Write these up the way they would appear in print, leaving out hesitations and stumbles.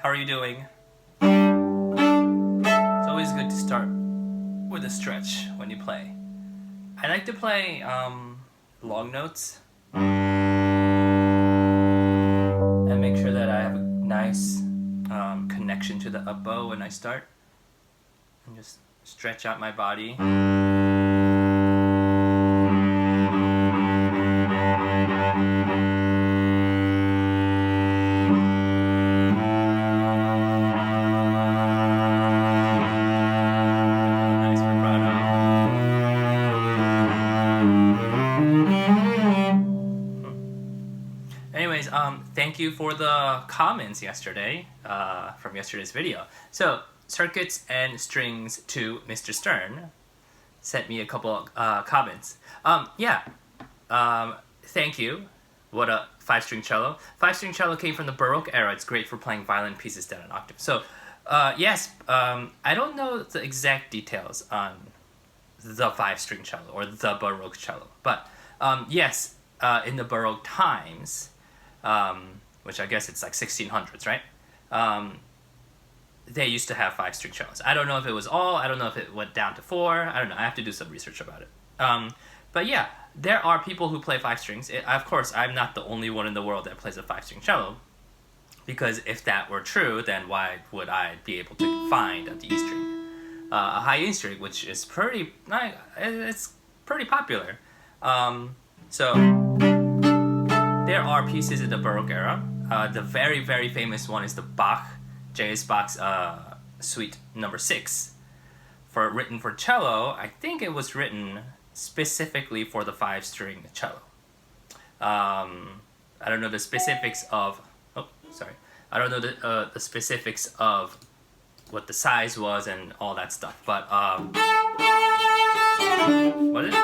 How are you doing? It's always good to start with a stretch when you play. I like to play long notes and make sure that I have a nice connection to the up bow when I start, and just stretch out my body. Anyways, thank you for the comments yesterday from yesterday's video. So, Circuits and Strings to Mr. Stern sent me a couple comments. Thank you. What a 5-string cello. 5-string cello came from the Baroque era. It's great for playing violin pieces down an octave. So, yes, I don't know the exact details on the 5-string cello or the Baroque cello. But, yes, in the Baroque times, which I guess it's like 1600s, right? They used to have 5-string cellos. I don't know if it was all, I don't know if it went down to 4, I don't know, I have to do some research about it. But yeah, there are people who play 5 strings. Of course, I'm not the only one in the world that plays a 5-string cello, because if that were true, then why would I be able to find a D string? A high E string, which is it's pretty popular. So there are pieces in the Baroque era. The very, very famous one is the J.S. Bach's Suite Number 6, written for cello. I think it was written specifically for the 5-string cello. I don't know the specifics of. I don't know the specifics of what the size was and all that stuff. But what is it?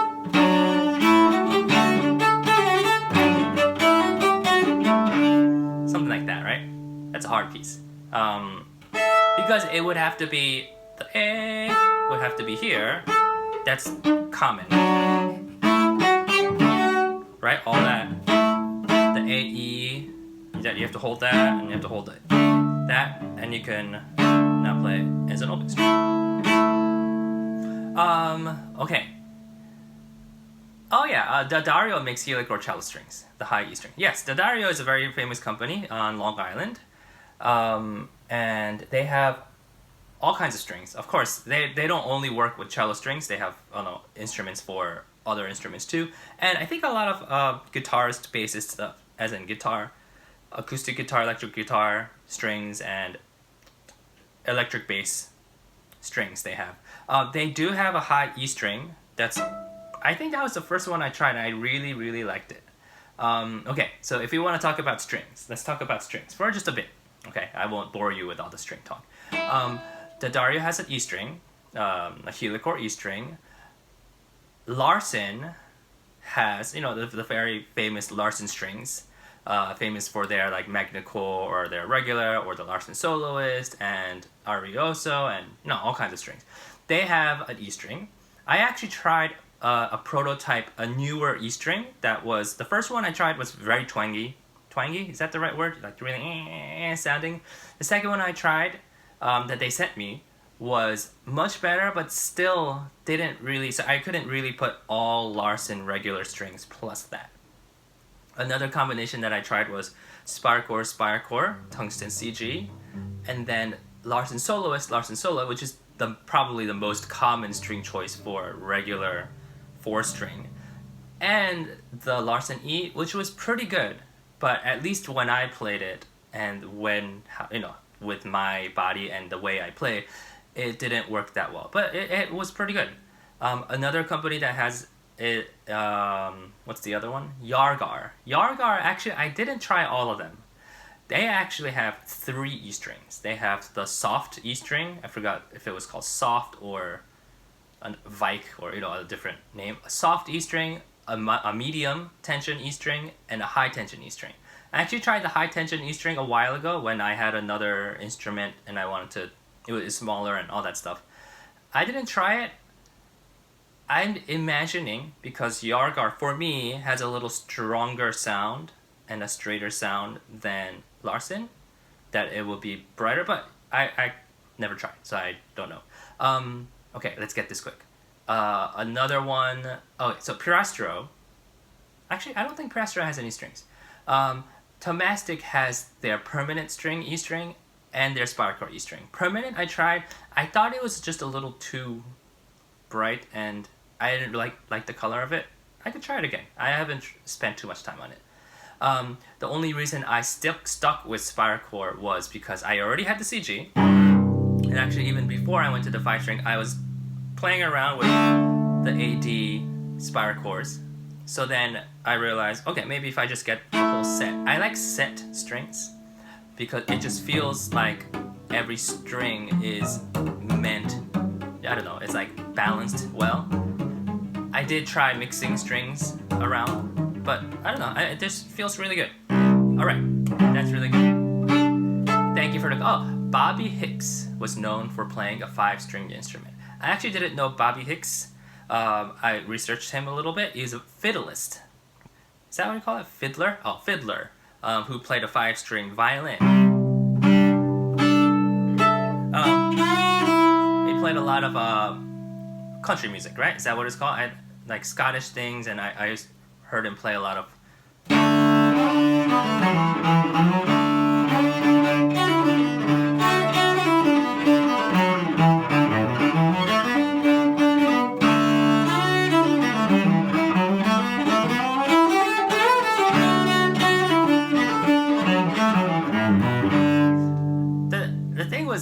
Something like that, right? That's a hard piece. Because it would have to be, the A would have to be here. That's common. Right? All that. The A, E, you have to hold that, and you have to hold that, and you can now play as an open string. Okay. Oh yeah, D'Addario makes helichord cello strings, the high E string. Yes, D'Addario is a very famous company on Long Island, and they have all kinds of strings. Of course, they don't only work with cello strings. They have instruments for other instruments too. And I think a lot of guitarists, bassists, as in guitar, acoustic guitar, electric guitar strings, and electric bass strings they have. They do have a high E string. I think that was the first one I tried, and I really, really liked it. Okay, so if you want to talk about strings, let's talk about strings for just a bit. Okay, I won't bore you with all the string talk. D'Addario has an E string, a helichord E string. Larsen has, the very famous Larsen strings, famous for their like Magnicore or their regular or the Larsen Soloist and Arioso and all kinds of strings. They have an E string. I actually tried a prototype, a newer E string. The first one I tried was very twangy. Twangy, is that the right word? Like really sounding. The second one I tried that they sent me was much better, but still didn't really, so I couldn't really put all Larsen regular strings plus that. Another combination that I tried was Spirecore, Tungsten CG, and then Larsen Soloist, Larsen Solo, which is probably the most common string choice for regular 4-string, and the Larsen E, which was pretty good, but at least when I played it and with my body and the way I play, it didn't work that well, but it was pretty good. Another company that has it, what's the other one? Yargar. Actually, I didn't try all of them. They actually have 3 E strings. They have the soft E string. I forgot if it was called soft or a Vike or a different name. A soft E string, a medium tension E string, and a high tension E string. I actually tried the high tension E string a while ago when I had another instrument and I wanted to. It was smaller and all that stuff. I didn't try it. I'm imagining, because Yargar for me has a little stronger sound and a straighter sound than Larsen, that it will be brighter, but I never tried, so I don't know. Okay, let's get this quick. Another one. Oh, so Pirastro. Actually, I don't think Pirastro has any strings. Tomastic has their permanent string E string and their spiral chord E string. Permanent, I tried. I thought it was just a little too bright, and I didn't like the color of it. I could try it again. I haven't spent too much time on it. The only reason I stuck with spiral chord was because I already had the CG, and actually even before I went to the 5-string, I was playing around with the AD spiral chords. So then I realized, okay, maybe if I just get a whole set. I like set strings because it just feels like every string is meant, I don't know, it's like balanced well. I did try mixing strings around, but I don't know, it just feels really good. Alright, that's really good. Thank you for the, Bobby Hicks was known for playing a 5-string instrument. I actually didn't know Bobby Hicks. I researched him a little bit. He's a fiddleist. Is that what you call it? Fiddler? Oh, fiddler. Who played a 5-string violin. He played a lot of country music, right? Is that what it's called? Like Scottish things, and I just heard him play a lot of...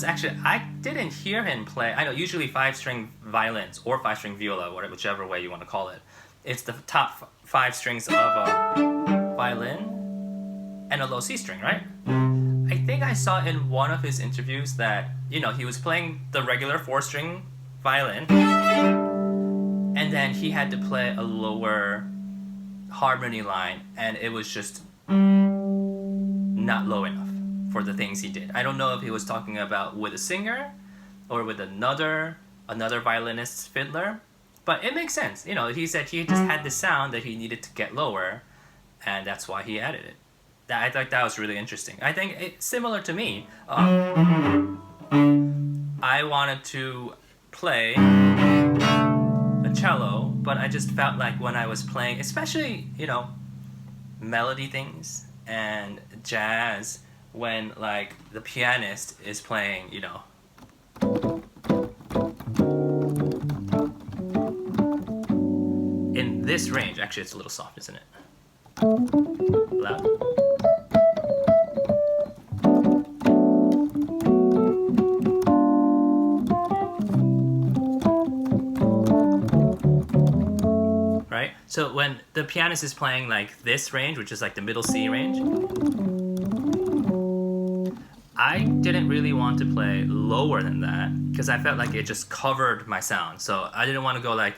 Actually, I didn't hear him play. I know usually 5-string violins or 5-string viola, whichever way you want to call it. It's the top 5 strings of a violin and a low C string, right? I think I saw in one of his interviews that, he was playing the regular 4-string violin, and then he had to play a lower harmony line, and it was just not low enough for the things he did. I don't know if he was talking about with a singer or with another violinist fiddler, but it makes sense. He said he just had the sound that he needed to get lower, and that's why he added it. I thought that was really interesting. I think it's similar to me. I wanted to play a cello, but I just felt like when I was playing, especially, melody things and jazz, when like the pianist is playing, in this range. Actually, it's a little soft, isn't it? Loud. Right? So when the pianist is playing like this range, which is like the middle C range, I didn't really want to play lower than that because I felt like it just covered my sound. So I didn't want to go like,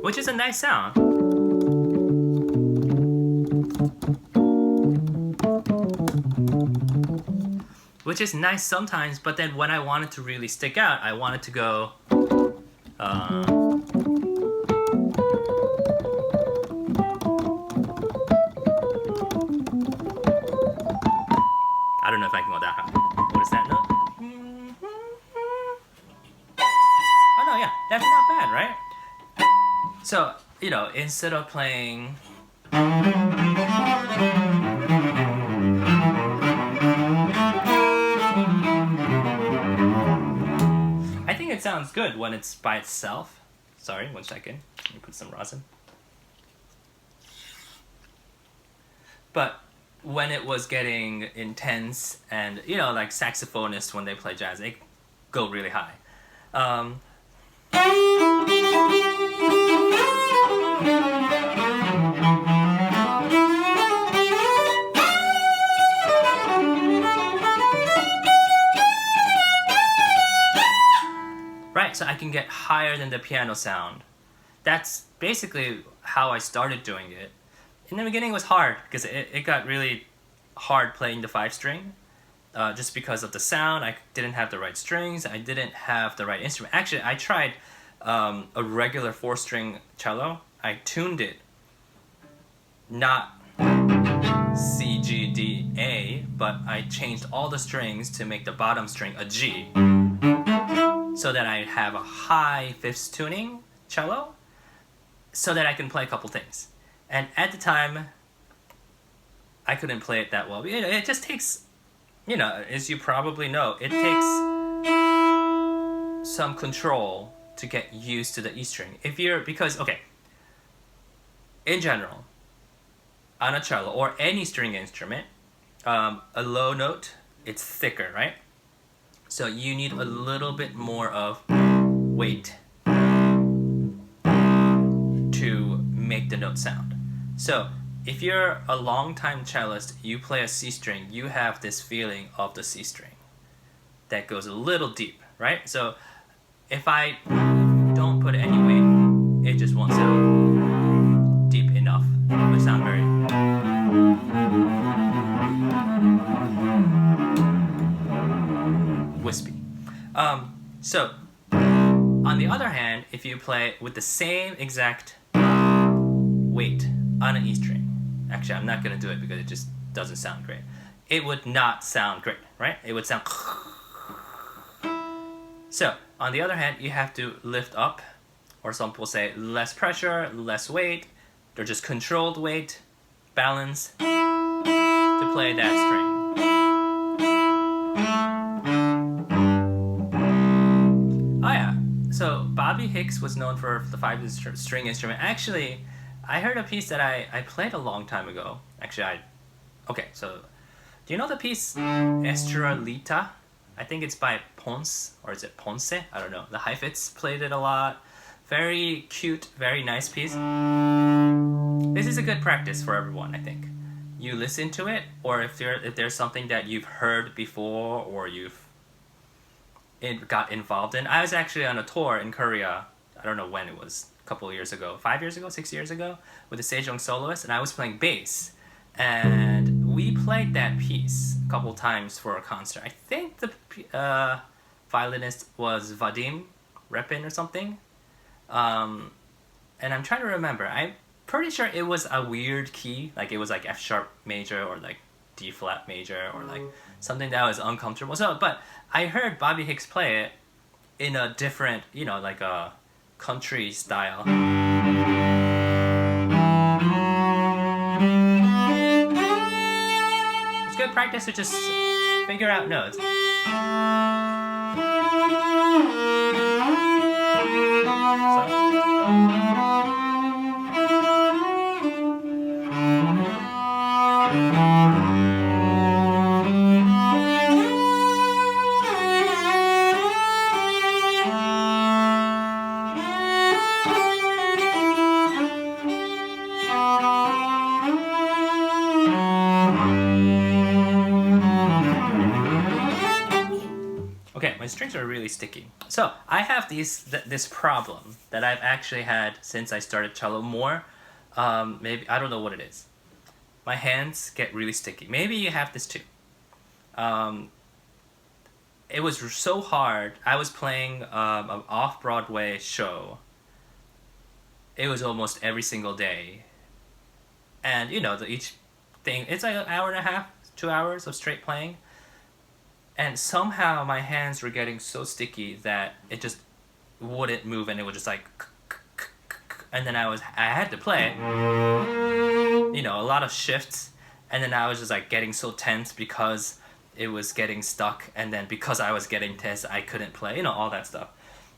which is a nice sound. Which is nice sometimes, but then when I wanted to really stick out, I wanted to go, I don't know if I can go that high. What is that note? Oh no, yeah, that's not bad, right? So, instead of playing... I think it sounds good when it's by itself. Sorry, 1 second. Let me put some rosin. But when it was getting intense and, like saxophonists when they play jazz, they go really high. Right, so I can get higher than the piano sound. That's basically how I started doing it. In the beginning it was hard because it got really hard playing the 5-string. Just because of the sound, I didn't have the right strings, I didn't have the right instrument. Actually, I tried a regular 4-string cello. I tuned it not C, G, D, A, but I changed all the strings to make the bottom string a G, so that I have a high fifths tuning cello, so that I can play a couple things. And at the time, I couldn't play it that well. It just takes, as you probably know, it takes some control to get used to the E string. Because, in general, on a cello or any string instrument, a low note, it's thicker, right? So you need a little bit more of weight to make the note sound. So if you're a long-time cellist, you play a C string, you have this feeling of the C string that goes a little deep, right? So if I don't put any weight, it just won't sound deep enough. It would sound very... wispy. So, on the other hand, if you play with the same exact weight on an E string, actually I'm not going to do it because it just doesn't sound great. It would not sound great, right? It would sound... So, on the other hand, you have to lift up, or some people say less pressure, less weight, or just controlled weight, balance, to play that string. Oh yeah, so Bobby Hicks was known for the 5-string instrument. Actually, I heard a piece that I played a long time ago. Actually, so do you know the piece Estrelita? I think it's by Ponce, or is it Ponce? I don't know. The Heifetz played it a lot. Very cute, very nice piece. This is a good practice for everyone, I think. You listen to it, or if there's something that you've heard before or got involved in. I was actually on a tour in Korea. I don't know when it was. A couple of years ago, 5 years ago, 6 years ago, with the Sejong soloist, and I was playing bass. And we played that piece a couple times for a concert. I think the violinist was Vadim Repin or something. And I'm trying to remember. I'm pretty sure it was a weird key, like it was like F sharp major or like D flat major or like something that was uncomfortable. So, but I heard Bobby Hicks play it in a different, like a country style. It's good practice to just figure out notes. Okay, my strings are really sticky. So I have this problem that I've actually had since I started cello more. Maybe, I don't know what it is. My hands get really sticky. Maybe you have this too. It was so hard. I was playing an off-Broadway show. It was almost every single day. And each thing, it's like an hour and a half, 2 hours of straight playing. And somehow my hands were getting so sticky that it just wouldn't move, and it was just like, and then I had to play it, a lot of shifts, and then I was just like getting so tense because it was getting stuck, and then because I was getting tense, I couldn't play, all that stuff.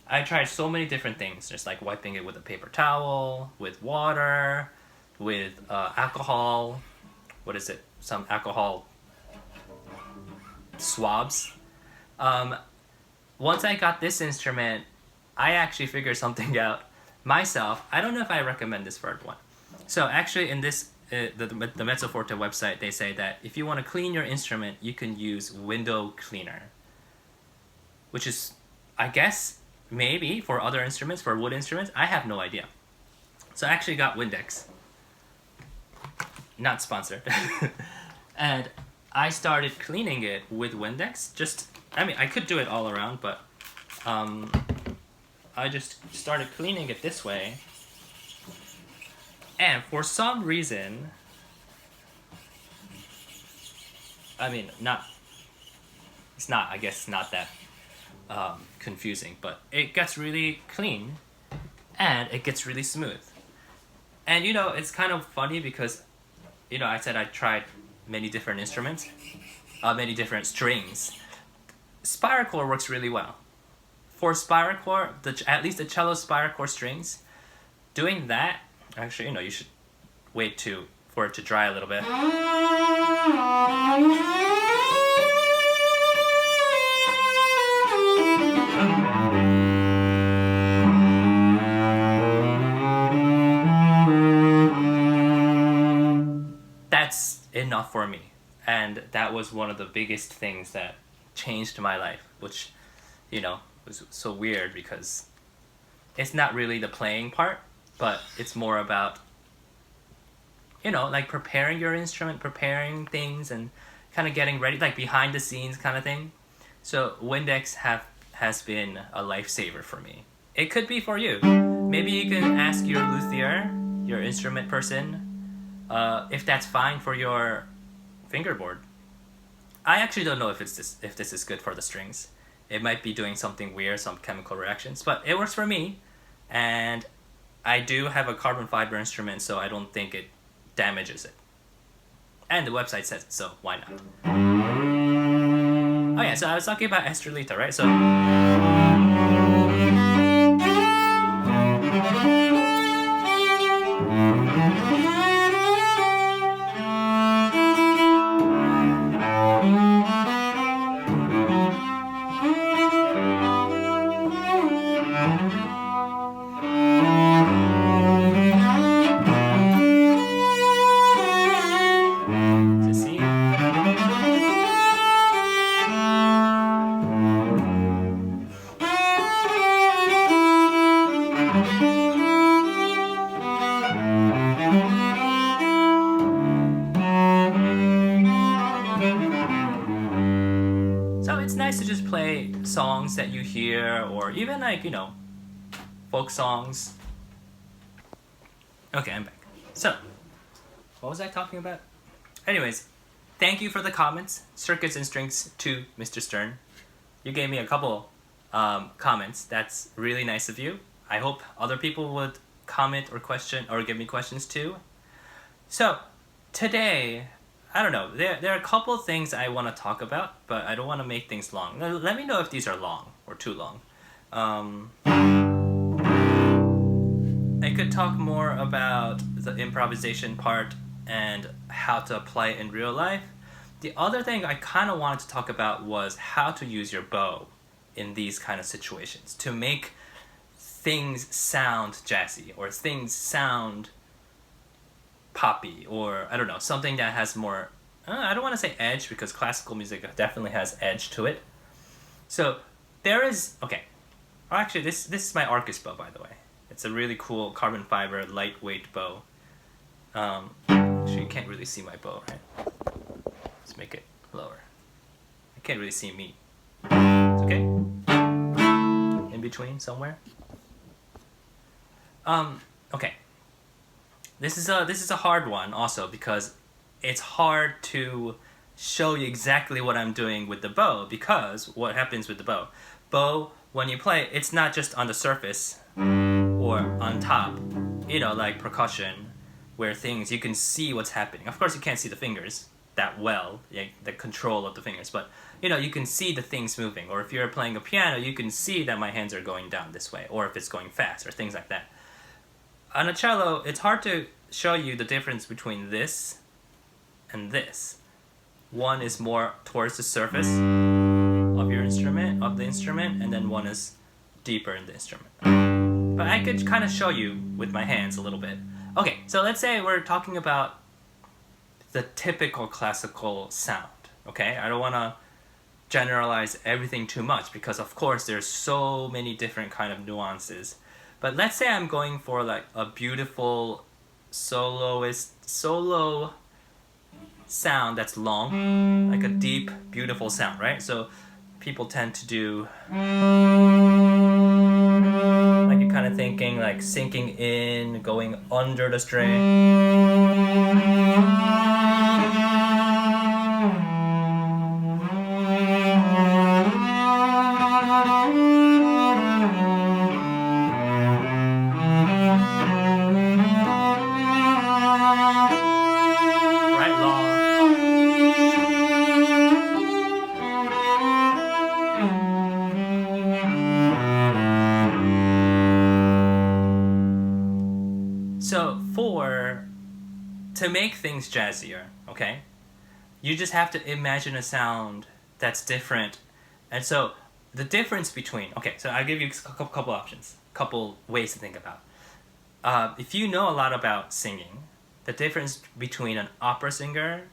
I tried so many different things, just like wiping it with a paper towel, with water, with alcohol, some alcohol swabs. Once I got this instrument, I actually figured something out myself. I don't know if I recommend this for everyone. So actually in this, the Mezzoforte website, they say that if you want to clean your instrument, you can use window cleaner. Which is, I guess, maybe for other instruments, for wood instruments, I have no idea. So I actually got Windex. Not sponsored. And I started cleaning it with Windex. I could do it all around, but I just started cleaning it this way. And for some reason, I mean, it's not, I guess, not that confusing, but it gets really clean and it gets really smooth. And it's kind of funny because, I said I tried many different instruments, many different strings. Spiral chord works really well. For spiral chord, at least the cello spiral chord strings, doing that, actually, you should wait for it to dry a little bit. That's enough for me. And that was one of the biggest things that changed my life, which, was so weird because it's not really the playing part, but it's more about, like preparing your instrument, preparing things, and kind of getting ready, like behind the scenes kind of thing. So Windex has been a lifesaver for me. It could be for you. Maybe you can ask your luthier, your instrument person, if that's fine for your fingerboard. I actually don't know if this is good for the strings. It might be doing something weird, some chemical reactions, but it works for me. And I do have a carbon fiber instrument, so I don't think it damages it. And the website says it, so why not? Oh yeah, so I was talking about Estrelita, right? So it's nice to just play songs that you hear, or even like, folk songs. Okay, I'm back. So, what was I talking about? Anyways, thank you for the comments. Circuits and Strings to Mr. Stern. You gave me a couple comments. That's really nice of you. I hope other people would comment or question or give me questions too. So, today, I don't know, there are a couple things I want to talk about, but I don't want to make things long. Let me know if these are long or too long. I could talk more about the improvisation part and how to apply it in real life. The other thing I kind of wanted to talk about was how to use your bow in these kind of situations to make things sound jazzy or things sound poppy, or I don't know, something that has more, I don't want to say edge because classical music definitely has edge to it. So there is, okay, actually this is my Arcus bow, by the way. It's a really cool carbon fiber lightweight bow. Actually you can't really see my bow, right? Let's make it lower. I can't really see me. It's okay? In between somewhere? Okay. This is a hard one also because it's hard to show you exactly what I'm doing with the bow, because what happens with the bow? Bow, when you play, it's not just on the surface or on top, like percussion, where things, you can see what's happening. Of course you can't see the fingers that well, like the control of the fingers, but you can see the things moving. Or if you're playing a piano, you can see that my hands are going down this way, or if it's going fast, or things like that. On a cello, it's hard to show you the difference between this and this. One is more towards the surface of the instrument, and then one is deeper in the instrument. But I could kind of show you with my hands a little bit. Okay, so let's say we're talking about the typical classical sound, okay? I don't want to generalize everything too much because of course there's so many different kind of nuances. But let's say I'm going for like a beautiful solo sound that's long, like a deep, beautiful sound, right? So people tend to do, like you're kind of thinking like sinking in, going under the string. to make things jazzier, okay, you just have to imagine a sound that's different. And so the difference between, okay, so I'll give you a couple options, couple ways to think about. If you know a lot about singing, the difference between an opera singer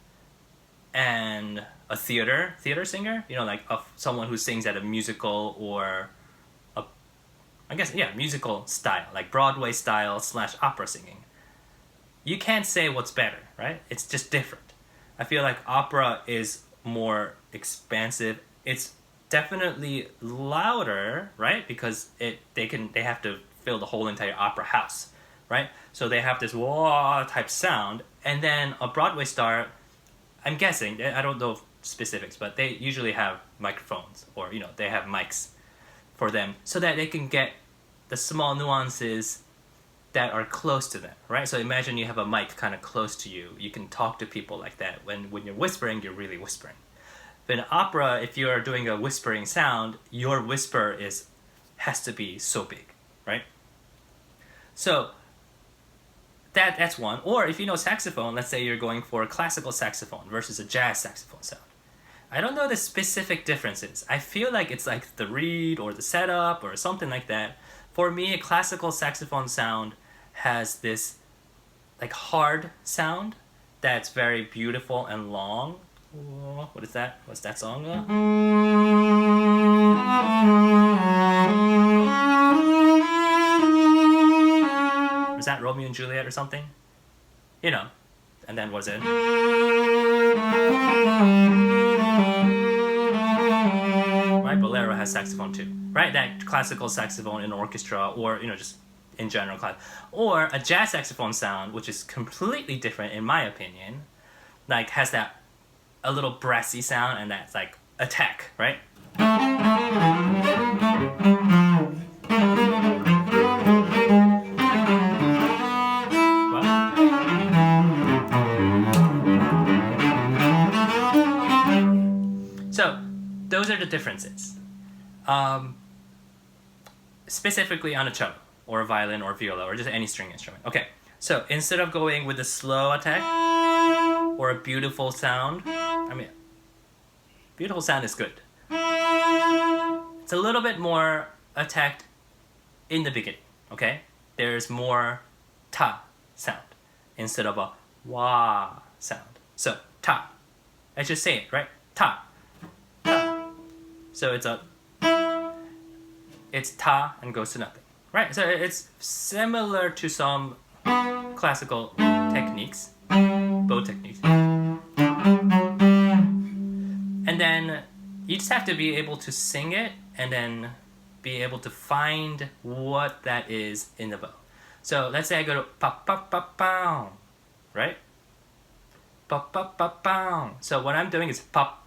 and a theater singer, like someone who sings at a musical or musical style, like Broadway style / opera singing. You can't say what's better, right? It's just different. I feel like opera is more expansive. It's definitely louder, right? Because they have to fill the whole entire opera house, right? So they have this wah type sound, and then a Broadway star, I'm guessing, I don't know specifics, but they usually have microphones, or they have mics for them, so that they can get the small nuances that are close to them, right? So imagine you have a mic kind of close to you. You can talk to people like that. When you're whispering, you're really whispering. But in opera, if you're doing a whispering sound, your whisper has to be so big, right? So that's one. Or if you know saxophone, let's say you're going for a classical saxophone versus a jazz saxophone sound. I don't know the specific differences. I feel like it's like the reed or the setup or something like that. For me, a classical saxophone sound has this like hard sound that's very beautiful and long. What is that? What's that song? Is that Romeo and Juliet or something? And then what is it? Right, bolero has saxophone too, right? That classical saxophone in orchestra, or just in general class, or a jazz saxophone sound, which is completely different in my opinion, like has that a little brassy sound, and that's like attack, right? So those are the differences. Specifically on a cello or a violin or viola or just any string instrument. Okay, so instead of going with a slow attack or a beautiful sound, beautiful sound is good. It's a little bit more attacked in the beginning, okay? There's more ta sound instead of a wah sound. So ta, I just say it, right? Ta. So it's ta and goes to nothing, right? So it's similar to some classical techniques, bow techniques. And then you just have to be able to sing it and then be able to find what that is in the bow. So let's say I go to pa pa pa pa, right? Pa pa pa pa. So what I'm doing is pop.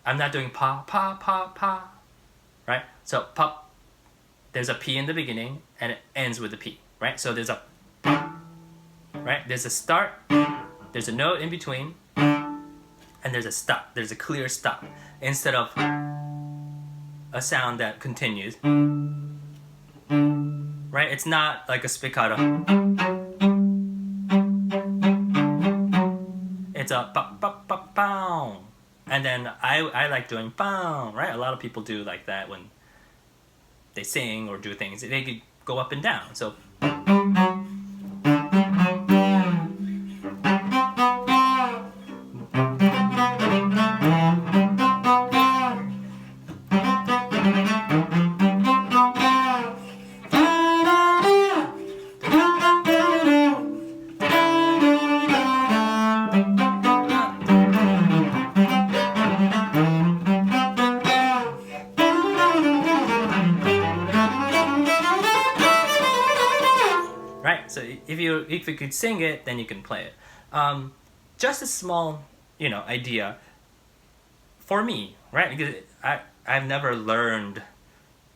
I'm not doing pa pa pa pa, right? So pop. There's a P in the beginning and it ends with a P, right? So there's a pop, right? There's a start, there's a note in between, and there's a stop. There's a clear stop instead of a sound that continues, right? It's not like a spiccato. It's a pa pa pa pa. And then I like doing pow, right? A lot of people do like that when they sing or do things. They could go up and down. So if you could sing it, then you can play it. Just a small, idea for me, right? Because I've never learned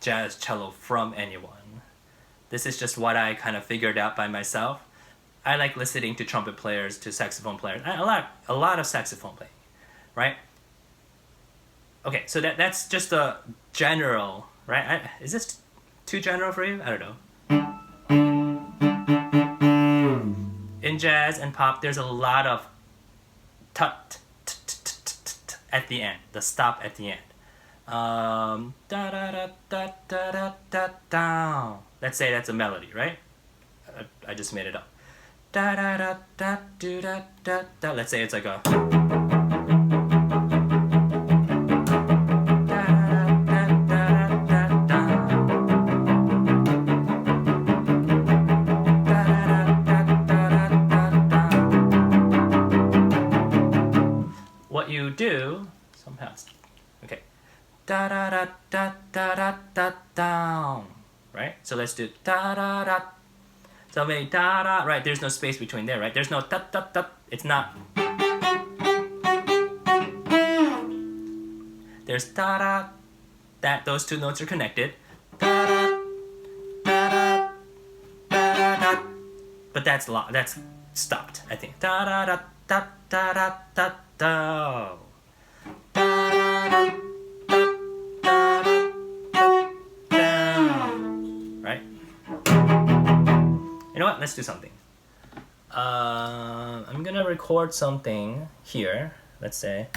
jazz cello from anyone. This is just what I kind of figured out by myself. I like listening to trumpet players, to saxophone players, a lot of saxophone playing, right? Okay, so that's just a general, right? Is this too general for you? I don't know. In in jazz and pop, there's a lot of tut at the end, the stop at the end. Da da da da da da da da. Let's say that's a melody, right? I just made it up. Da da da da do da da da. Let's say it's like a. What you do somehow, okay, da da da da da da da down, right? So let's do da da da. So maybe da da, right? There's no space between there, right? There's no da da da. It's not. There's da da. That those two notes are connected. Da da da da da da. But that's stopped, I think. Da da da da da da da da. Right? You know what? Let's do something. I'm gonna record something here. Let's say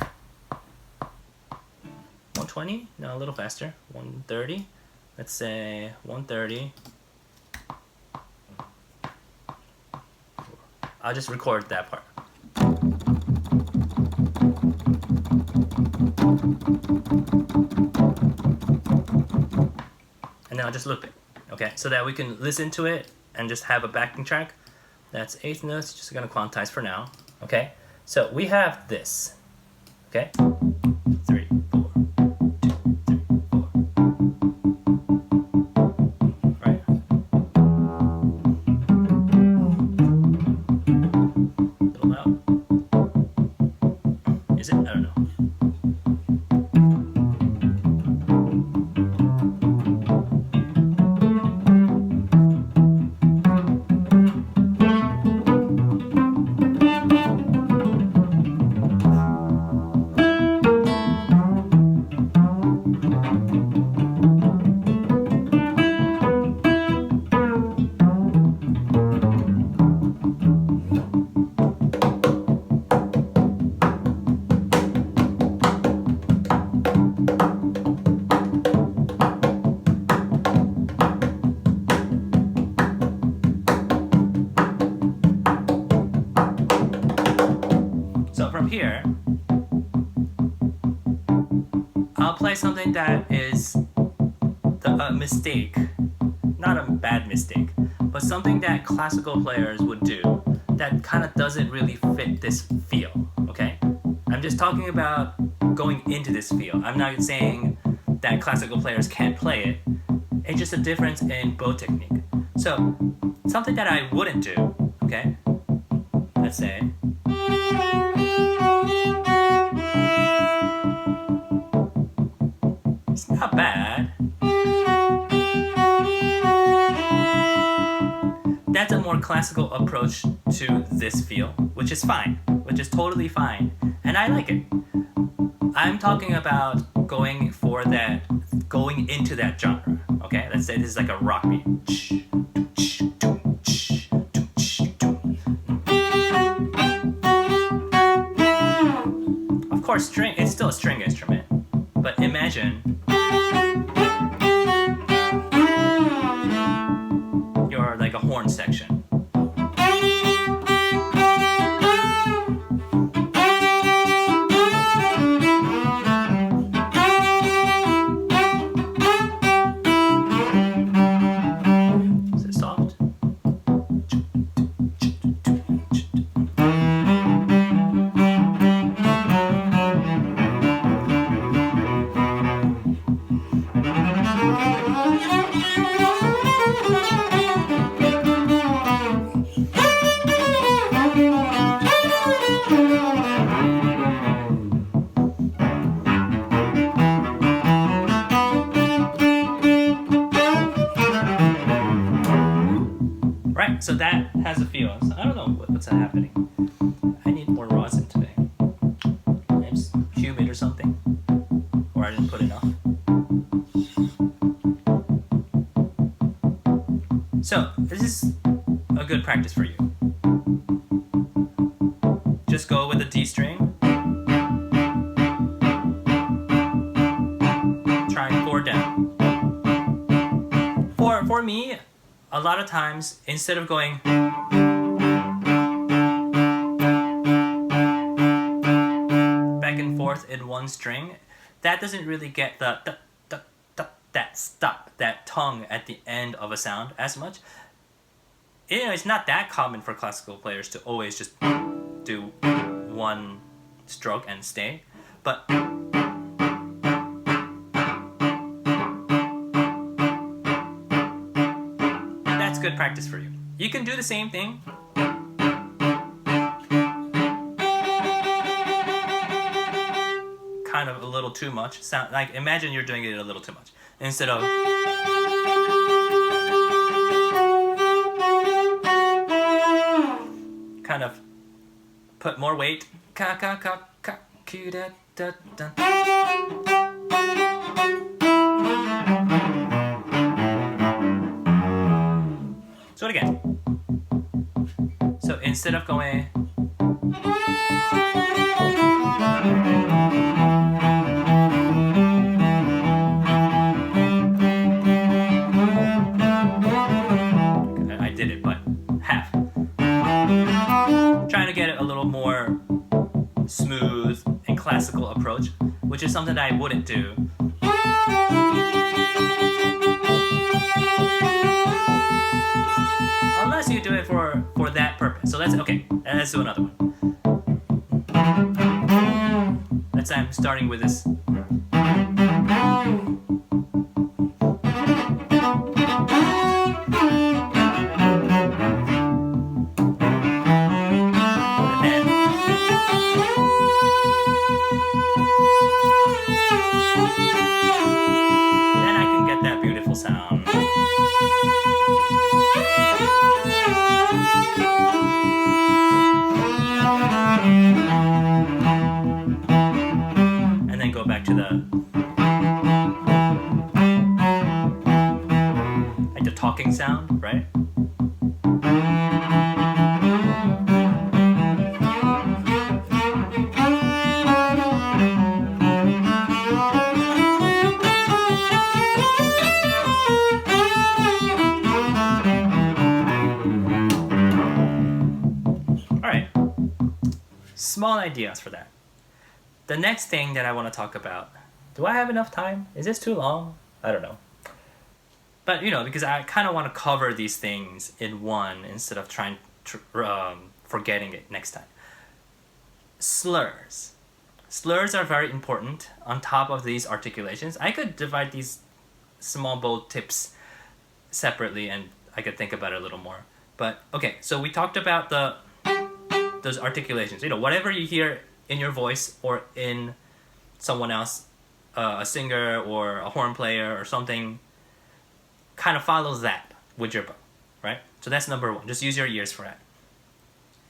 120? No, a little faster. 130. Let's say 130. I'll just record that part. And then I'll just loop it, okay? So that we can listen to it and just have a backing track. That's eighth notes, just gonna quantize for now, okay? So we have this, okay? 3, 4, 2, 3, 4. Right? A little loud. Is it? I don't know. So from here, I'll play something that is a mistake, not a bad mistake, but something that classical players would do that kind of doesn't really fit this feel, okay? I'm just talking about going into this feel. I'm not saying that classical players can't play it. It's just a difference in bow technique. So something that I wouldn't do, okay? Let's say. It's not bad. That's a more classical approach to this feel, which is fine, which is totally fine, and I like it. I'm talking about going into that genre, okay? Let's say this is like a rock beat. Of course, it's still a string instrument, but imagine you're like a horn section. Is it soft? Right, so that has a feel. So I don't know what's happening. I need more rosin today. It's humid or something. Or I didn't put enough. So, this is a good practice for you. just go with the D string. Try 4 down. For me, a lot of times, instead of going back and forth in one string, that doesn't really get that stop, that tongue at the end of a sound as much. It's not that common for classical players to always just do one stroke and stay, but that's good practice for you. You can do the same thing. Kind of a little too much. Sound like, imagine you're doing it a little too much. Instead of kind of put more weight. Ka ka ka ka ku da da da. So again. So instead of going I did it, but half. Trying to get it a little more smooth and classical approach, which is something that I wouldn't do. Unless you do it for that purpose. So let's do another one. Let's say I'm starting with this. Then I can get that beautiful sound. And then go back to the talking sound, right? Alright, small ideas for that. The next thing that I want to talk about, do I have enough time? Is this too long? I don't know. But, because I kind of want to cover these things in one instead of trying to, forgetting it next time. Slurs. Slurs are very important on top of these articulations. I could divide these small bold tips separately and I could think about it a little more. But, okay, so we talked about those articulations. Whatever you hear in your voice or in someone else, a singer or a horn player or something, kind of follows that with your bow, right? So that's number one. Just use your ears for that.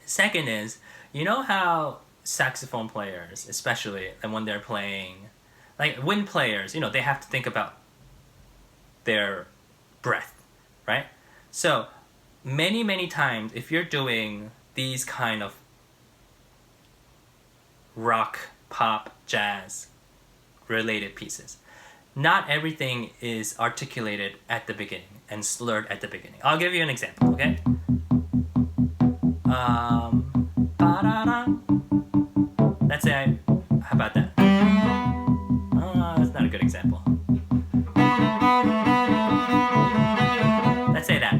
Second is, how saxophone players, especially, and when they're playing, like wind players, they have to think about their breath, right? So many, many times, if you're doing these kind of rock, pop, jazz related pieces, not everything is articulated at the beginning and slurred at the beginning. I'll give you an example, okay? Let's say, how about that? That's not a good example. Let's say that.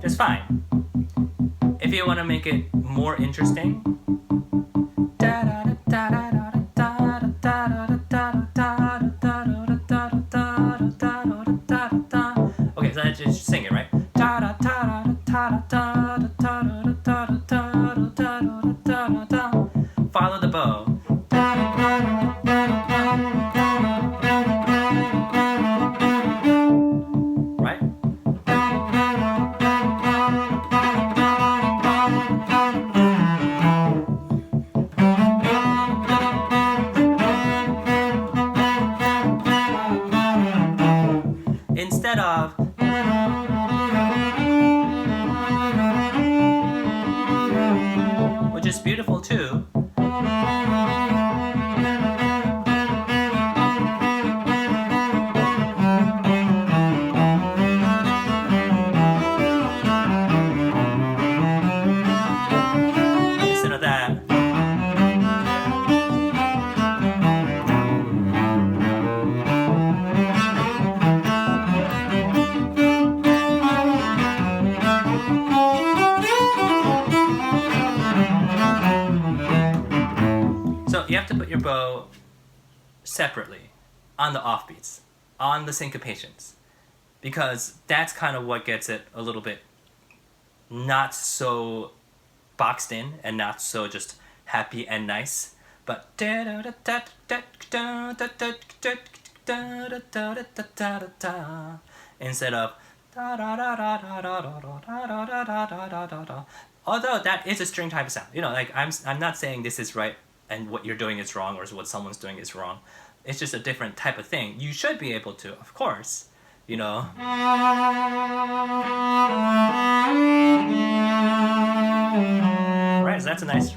Just fine. If you want to make it more interesting, okay, so let's just sing it, right? Follow the bow. Right? Instead of is beautiful too. Instead of that. So you have to put your bow separately on the offbeats, on the syncopations, because that's kind of what gets it a little bit not so boxed in and not so just happy and nice, but instead of although that is a string type of sound. You know, like I'm not saying this is right and what you're doing is wrong or what someone's doing is wrong. It's just a different type of thing. You should be able to, of course, you know. Right, so that's a nice.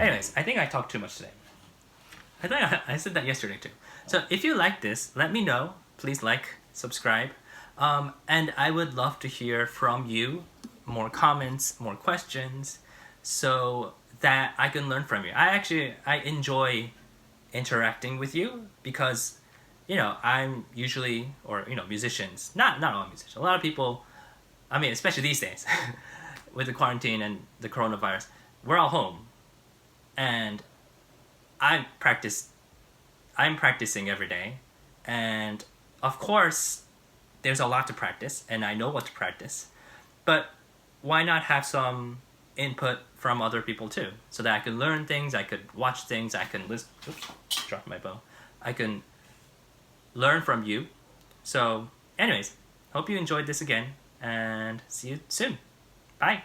Anyways, I think I talked too much today. I think I said that yesterday too. So if you like this, let me know. Please like, subscribe. And I would love to hear from you, more comments, more questions, so that I can learn from you. I enjoy interacting with you because, you know, I'm usually, or, you know, musicians, not all musicians, a lot of people, I mean, especially these days, with the quarantine and the coronavirus, we're all home. And I'm practicing every day, and of course there's a lot to practice and I know what to practice, but why not have some input from other people too, so that I can learn things, I could watch things, I can listen. Oops, dropped my bow. I can learn from you. So anyways, hope you enjoyed this again and see you soon. Bye.